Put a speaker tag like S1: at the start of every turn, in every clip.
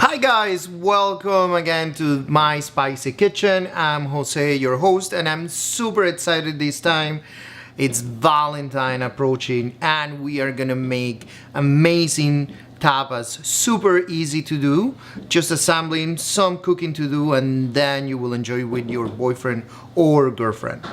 S1: Hi guys, welcome again to my spicy kitchen. I'm Jose, your host, and I'm super excited this time. It's Valentine approaching and we are gonna make amazing tapas. Super easy to do, just assembling, some cooking to do, and then you will enjoy with your boyfriend or girlfriend.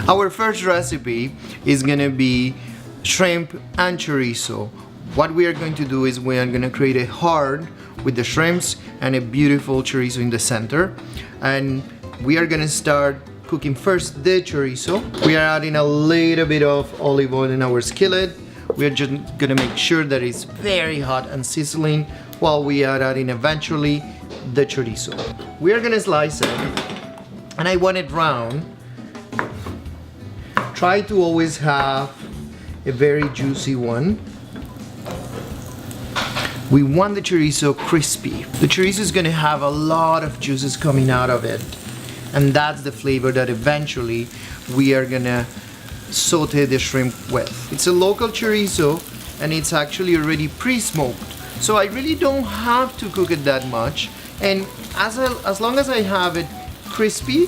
S1: Our first recipe is gonna be shrimp and chorizo. What we are going to do is we are gonna create a heart with the shrimps and a beautiful chorizo in the center. And we are gonna start cooking first the chorizo. We are adding a little bit of olive oil in our skillet. We are just gonna make sure that it's very hot and sizzling while we are adding eventually the chorizo. We are gonna slice it, and I want it round. Try to always have a very juicy one. We want the chorizo crispy. The chorizo is gonna have a lot of juices coming out of it, and that's the flavor that eventually we are gonna saute the shrimp with. It's a local chorizo and it's actually already pre-smoked, so I really don't have to cook it that much, and as long as I have it crispy,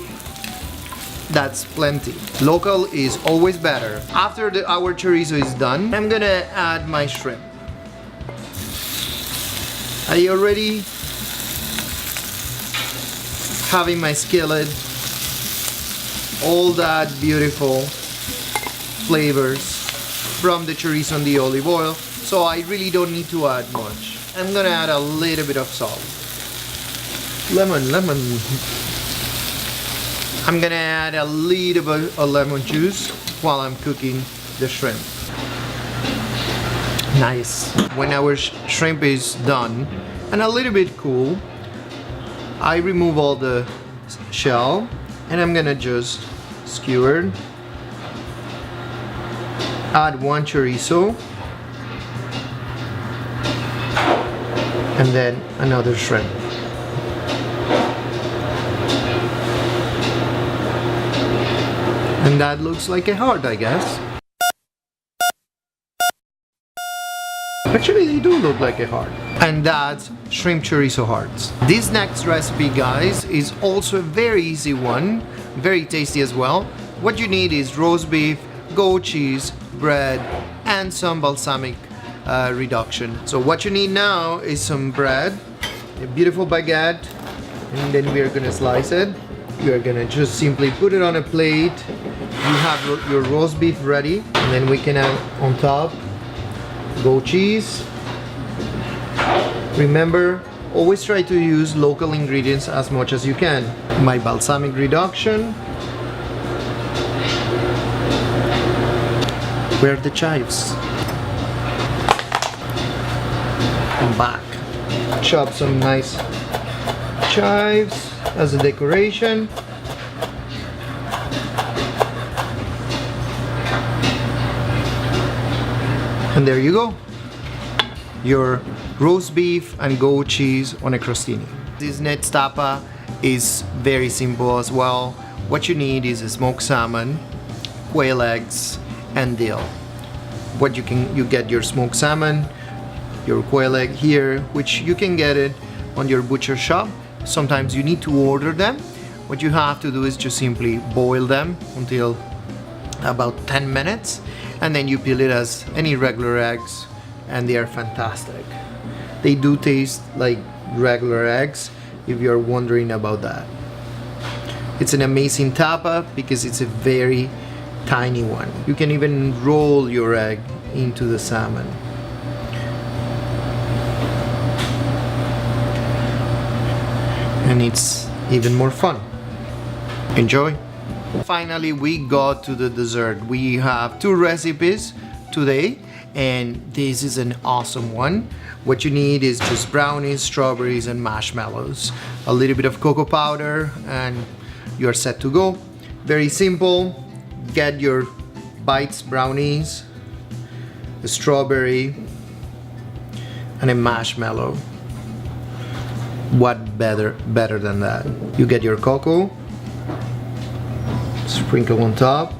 S1: that's plenty. Local is always better. After our chorizo is done, I'm gonna add my shrimp. I already have in my skillet all that beautiful flavors from the chorizo and the olive oil, so I really don't need to add much. I'm gonna add a little bit of salt. Lemon. I'm gonna add a little bit of lemon juice while I'm cooking the shrimp. Nice. When our shrimp is done and a little bit cool, I remove all the shell and I'm gonna just skewer. Add one chorizo and then another shrimp. And that looks like a heart, I guess. Actually, they do look like a heart. And that's shrimp chorizo hearts. This next recipe, guys, is also a very easy one, very tasty as well. What you need is roast beef, goat cheese, bread, and some balsamic reduction. So what you need now is some bread, a beautiful baguette, and then we are gonna slice it. You are gonna just simply put it on a plate. You have your roast beef ready, and then we can add on top goat cheese. Remember, always try to use local ingredients as much as you can. My balsamic reduction. Where are the chives? And back. Chop some nice chives as a decoration. And there you go, your roast beef and goat cheese on a crostini. This next tapa is very simple as well. What you need is a smoked salmon, quail eggs, and dill. You get your smoked salmon, your quail egg here, which you can get it on your butcher shop. Sometimes you need to order them. What you have to do is just simply boil them until about 10 minutes, and then you peel it as any regular eggs, and they are fantastic. They do taste like regular eggs, if you're wondering about that. It's an amazing tapa because it's a very tiny one. You can even roll your egg into the salmon. And it's even more fun. Enjoy! Finally, we got to the dessert. We have two recipes today, and this is an awesome one. What you need is just brownies, strawberries, and marshmallows. A little bit of cocoa powder, and you're set to go. Very simple. Get your bites brownies, a strawberry, and a marshmallow. What better than that? You get your cocoa, sprinkle on top,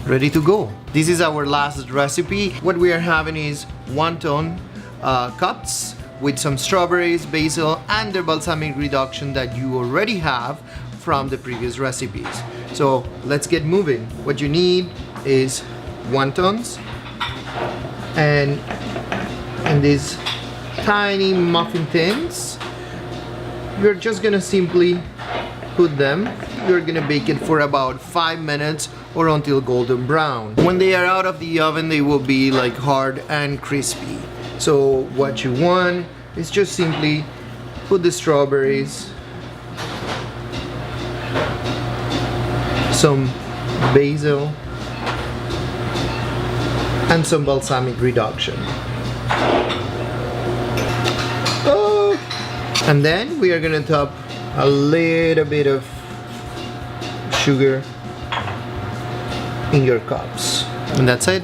S1: ready to go. This is our last recipe. What we are having is wonton cups with some strawberries, basil, and the balsamic reduction that you already have from the previous recipes. So let's get moving. What you need is wontons and in these tiny muffin tins. You're just gonna simply put them. You're gonna bake it for about 5 minutes or until golden brown. When they are out of the oven, they will be like hard and crispy. So what you want is just simply put the strawberries, some basil, and some balsamic reduction. Oh. And then we are gonna top a little bit of sugar in your cups. And that's it.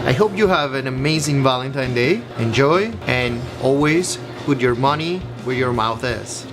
S1: I hope you have an amazing Valentine Day. Enjoy, and always put your money where your mouth is.